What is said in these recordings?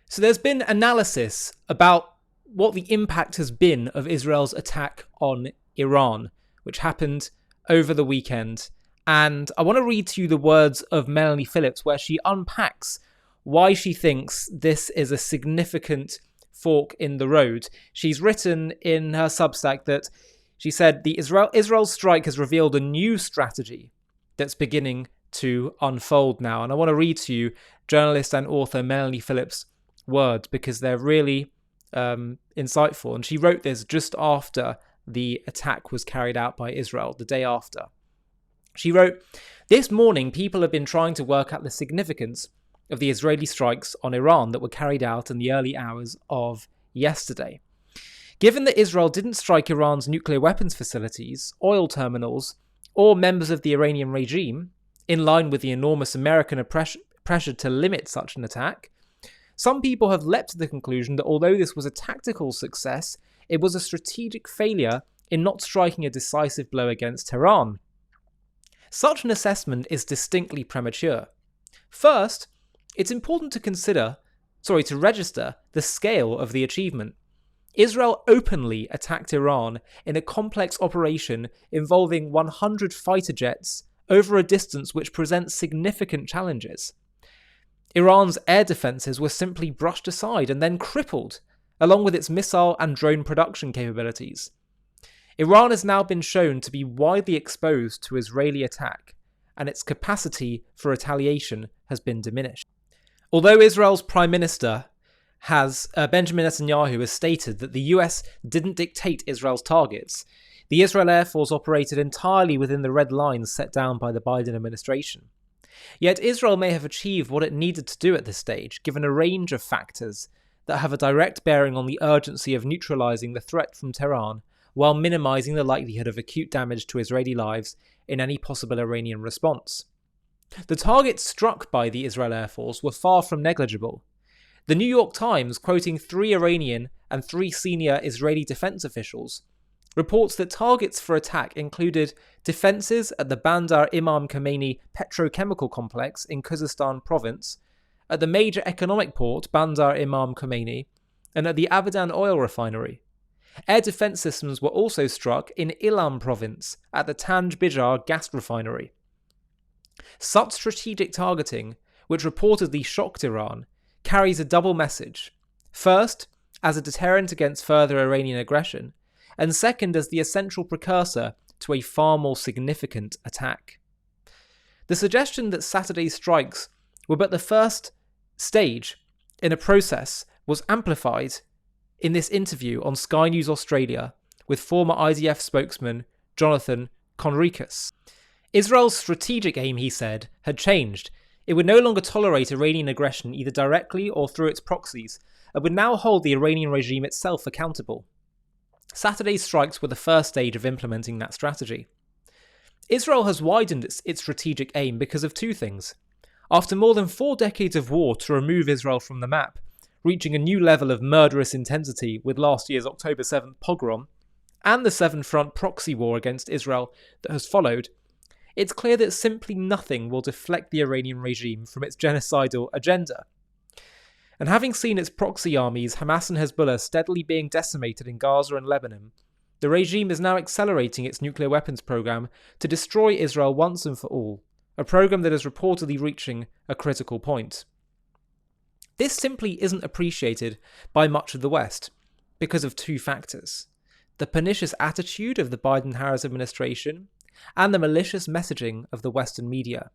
So there's been analysis about what the impact has been of Israel's attack on Iran, which happened over the weekend. And I want to read to you the words of Melanie Phillips, where she unpacks why she thinks this is a significant fork in the road. She's written in her Substack that she said the Israel strike has revealed a new strategy that's beginning to unfold now. And I want to read to you journalist and author Melanie Phillips' words because they're really insightful. And she wrote this just after the attack was carried out by Israel, the day after. She wrote, "This morning, people have been trying to work out the significance of the Israeli strikes on Iran that were carried out in the early hours of yesterday. Given that Israel didn't strike Iran's nuclear weapons facilities, oil terminals, or members of the Iranian regime, in line with the enormous American pressure to limit such an attack, some people have leapt to the conclusion that although this was a tactical success, it was a strategic failure in not striking a decisive blow against Tehran. Such an assessment is distinctly premature. First, it's important to register the scale of the achievement. Israel openly attacked Iran in a complex operation involving 100 fighter jets over a distance which presents significant challenges. Iran's air defences were simply brushed aside and then crippled, along with its missile and drone production capabilities. Iran has now been shown to be widely exposed to Israeli attack, and its capacity for retaliation has been diminished. Although Israel's Prime Minister Benjamin Netanyahu has stated that the US didn't dictate Israel's targets, the Israel Air Force operated entirely within the red lines set down by the Biden administration. Yet Israel may have achieved what it needed to do at this stage, given a range of factors that have a direct bearing on the urgency of neutralizing the threat from Tehran, while minimizing the likelihood of acute damage to Israeli lives in any possible Iranian response. The targets struck by the Israel Air Force were far from negligible. The New York Times, quoting 3 Iranian and 3 senior Israeli defense officials, reports that targets for attack included defenses at the Bandar Imam Khomeini petrochemical complex in Khuzestan province, at the major economic port Bandar Imam Khomeini, and at the Abadan oil refinery. Air defense systems were also struck in Ilam province at the Tanj Bijar gas refinery. Such strategic targeting, which reportedly shocked Iran, carries a double message. First, as a deterrent against further Iranian aggression, and second, as the essential precursor to a far more significant attack. The suggestion that Saturday's strikes were but the first stage in a process was amplified in this interview on Sky News Australia with former IDF spokesman Jonathan Conricus. Israel's strategic aim, he said, had changed. It would no longer tolerate Iranian aggression either directly or through its proxies, and would now hold the Iranian regime itself accountable. Saturday's strikes were the first stage of implementing that strategy. Israel has widened its strategic aim because of 2 things. After more than 4 decades of war to remove Israel from the map, reaching a new level of murderous intensity with last year's October 7th pogrom, and the Seven Front proxy war against Israel that has followed, it's clear that simply nothing will deflect the Iranian regime from its genocidal agenda. And having seen its proxy armies, Hamas and Hezbollah, steadily being decimated in Gaza and Lebanon, the regime is now accelerating its nuclear weapons program to destroy Israel once and for all, a program that is reportedly reaching a critical point. This simply isn't appreciated by much of the West because of 2 factors: the pernicious attitude of the Biden-Harris administration and the malicious messaging of the Western media.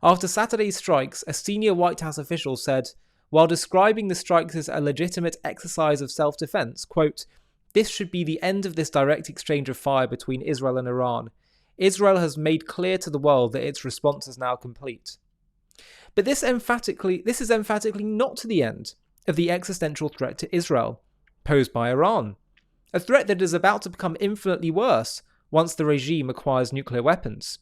After Saturday's strikes, a senior White House official said, while describing the strikes as a legitimate exercise of self-defense, quote, "This should be the end of this direct exchange of fire between Israel and Iran. Israel has made clear to the world that its response is now complete." But this is emphatically not the end of the existential threat to Israel posed by Iran, a threat that is about to become infinitely worse once the regime acquires nuclear weapons.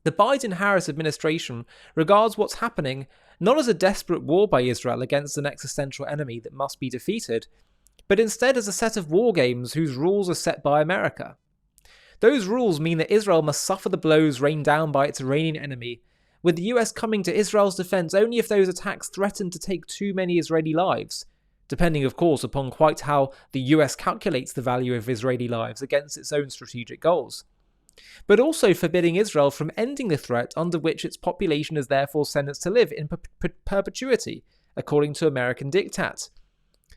The Biden-Harris administration regards what's happening not as a desperate war by Israel against an existential enemy that must be defeated, but instead as a set of war games whose rules are set by America. Those rules mean that Israel must suffer the blows rained down by its Iranian enemy with the US coming to Israel's defense only if those attacks threaten to take too many Israeli lives, depending of course upon quite how the US calculates the value of Israeli lives against its own strategic goals, but also forbidding Israel from ending the threat under which its population is therefore sentenced to live in perpetuity, according to American diktat.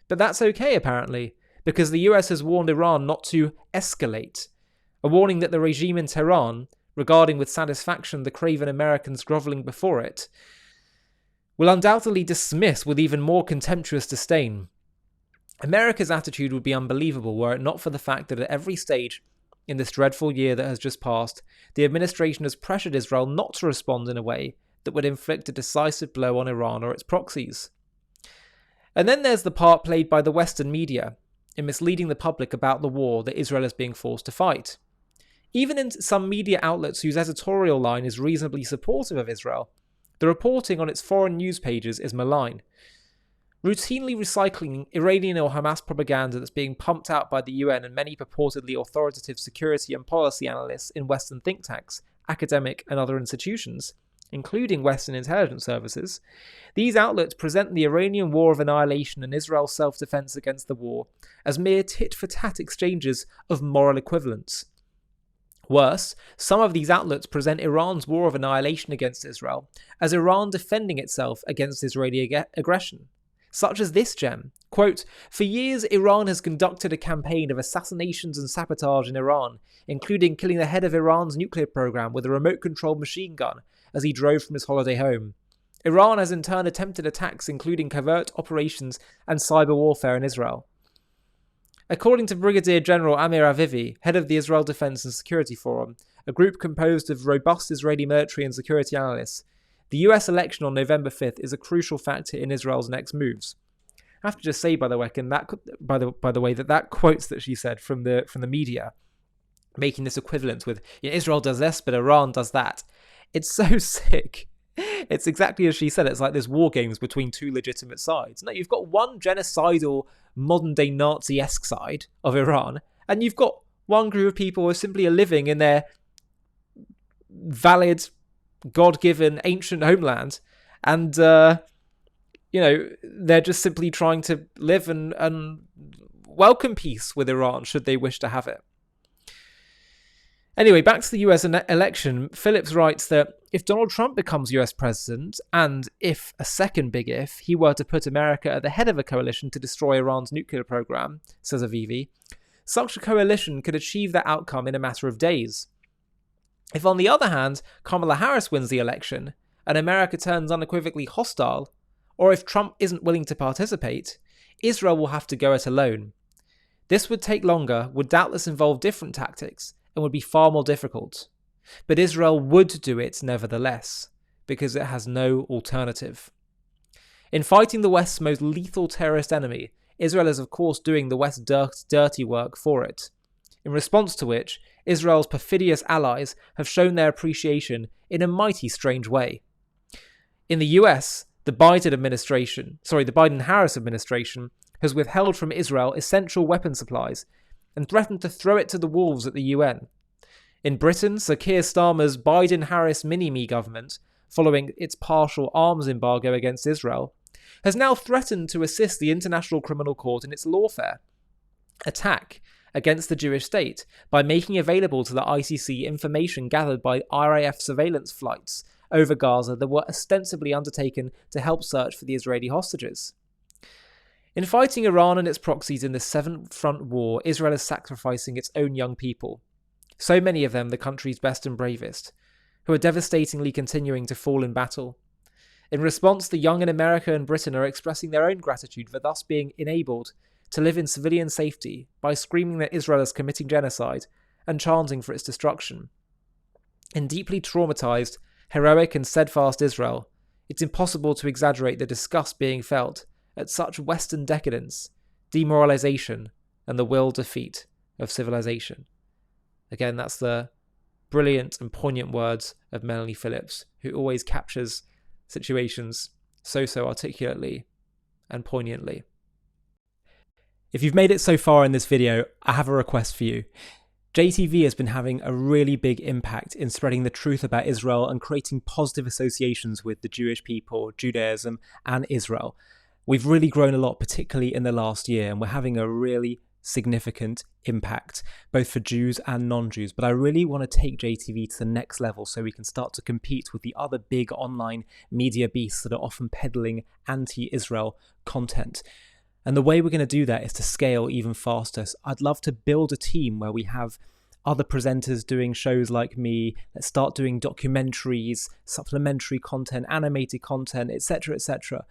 But that's okay, apparently, because the US has warned Iran not to escalate, a warning that the regime in Tehran, regarding with satisfaction the craven Americans grovelling before it, will undoubtedly dismiss with even more contemptuous disdain. America's attitude would be unbelievable were it not for the fact that at every stage in this dreadful year that has just passed, the administration has pressured Israel not to respond in a way that would inflict a decisive blow on Iran or its proxies. And then there's the part played by the Western media in misleading the public about the war that Israel is being forced to fight. Even in some media outlets whose editorial line is reasonably supportive of Israel, the reporting on its foreign news pages is malign, routinely recycling Iranian or Hamas propaganda that's being pumped out by the UN and many purportedly authoritative security and policy analysts in Western think tanks, academic and other institutions, including Western intelligence services. These outlets present the Iranian war of annihilation and Israel's self-defense against the war as mere tit-for-tat exchanges of moral equivalence. Worse, some of these outlets present Iran's war of annihilation against Israel as Iran defending itself against Israeli aggression, such as this gem. Quote, "For years, Iran has conducted a campaign of assassinations and sabotage in Iran, including killing the head of Iran's nuclear program with a remote-controlled machine gun as he drove from his holiday home. Iran has in turn attempted attacks including covert operations and cyber warfare in Israel." According to Brigadier General Amir Avivi, head of the Israel Defense and Security Forum, a group composed of robust Israeli military and security analysts, the US election on November 5th is a crucial factor in Israel's next moves. I have to just say, by the way, that quotes that she said from the media, making this equivalent with Israel does this, but Iran does that. It's so sick. It's exactly as she said. It's like there's war games between two legitimate sides. No, you've got one genocidal, modern-day Nazi-esque side of Iran, and you've got one group of people who are simply living in their valid, God-given, ancient homeland, and they're just simply trying to live and welcome peace with Iran, should they wish to have it. Anyway, back to the US election, Phillips writes that if Donald Trump becomes US president, and if, a second big if, he were to put America at the head of a coalition to destroy Iran's nuclear program, says Avivi, such a coalition could achieve that outcome in a matter of days. If, on the other hand, Kamala Harris wins the election, and America turns unequivocally hostile, or if Trump isn't willing to participate, Israel will have to go it alone. This would take longer, would doubtless involve different tactics, and would be far more difficult. But Israel would do it nevertheless, because it has no alternative. In fighting the West's most lethal terrorist enemy, Israel is of course doing the West's dirty work for it, in response to which Israel's perfidious allies have shown their appreciation in a mighty strange way. In the US, the Biden-Harris administration has withheld from Israel essential weapon supplies and threatened to throw it to the wolves at the UN. In Britain, Sir Keir Starmer's Biden-Harris mini-me government, following its partial arms embargo against Israel, has now threatened to assist the International Criminal Court in its lawfare attack against the Jewish state by making available to the ICC information gathered by RAF surveillance flights over Gaza that were ostensibly undertaken to help search for the Israeli hostages. In fighting Iran and its proxies in this seventh front war, Israel is sacrificing its own young people, so many of them the country's best and bravest, who are devastatingly continuing to fall in battle. In response, the young in America and Britain are expressing their own gratitude for thus being enabled to live in civilian safety by screaming that Israel is committing genocide and chanting for its destruction. In deeply traumatized, heroic and steadfast Israel, it's impossible to exaggerate the disgust being felt at such Western decadence, demoralization, and the will defeat of civilization. Again, that's the brilliant and poignant words of Melanie Phillips, who always captures situations so articulately and poignantly. If you've made it so far in this video, I have a request for you. JTV has been having a really big impact in spreading the truth about Israel and creating positive associations with the Jewish people, Judaism, and Israel. We've really grown a lot, particularly in the last year, and we're having a really significant impact, both for Jews and non-Jews. But I really want to take JTV to the next level so we can start to compete with the other big online media beasts that are often peddling anti-Israel content. And the way we're going to do that is to scale even faster. So I'd love to build a team where we have other presenters doing shows like me. Let's start doing documentaries, supplementary content, animated content, etc., etc.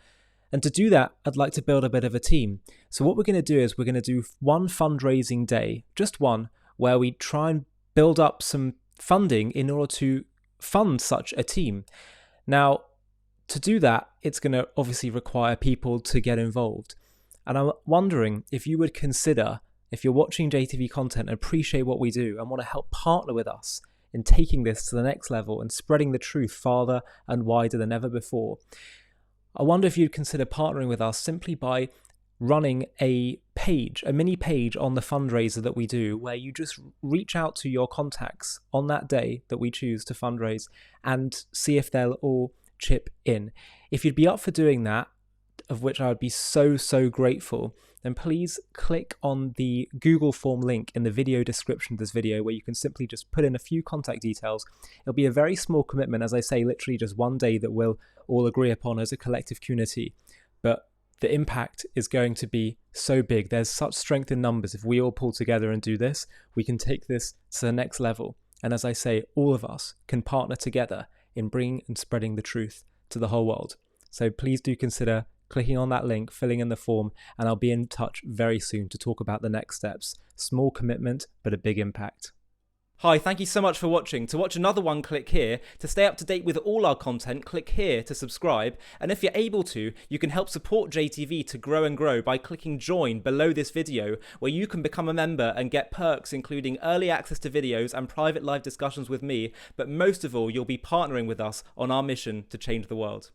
And to do that, I'd like to build a bit of a team. So what we're going to do is we're going to do one fundraising day, just one, where we try and build up some funding in order to fund such a team. Now, to do that, it's going to obviously require people to get involved. And I'm wondering if you would consider, if you're watching JTV content and appreciate what we do and want to help partner with us in taking this to the next level and spreading the truth farther and wider than ever before, I wonder if you'd consider partnering with us simply by running a mini page on the fundraiser that we do, where you just reach out to your contacts on that day that we choose to fundraise and see if they'll all chip in. If you'd be up for doing that, of which I would be so grateful, then please click on the Google form link in the video description of this video, where you can simply just put in a few contact details. It'll be a very small commitment, as I say, literally just one day that we'll all agree upon as a collective community. But the impact is going to be so big. There's such strength in numbers. If we all pull together and do this, we can take this to the next level. And as I say, all of us can partner together in bringing and spreading the truth to the whole world. So please do consider clicking on that link, filling in the form, and I'll be in touch very soon to talk about the next steps. Small commitment, but a big impact. Hi, thank you so much for watching. To watch another one, click here. To stay up to date with all our content, click here to subscribe. And if you're able to, you can help support JTV to grow and grow by clicking join below this video, where you can become a member and get perks including early access to videos and private live discussions with me. But most of all, you'll be partnering with us on our mission to change the world.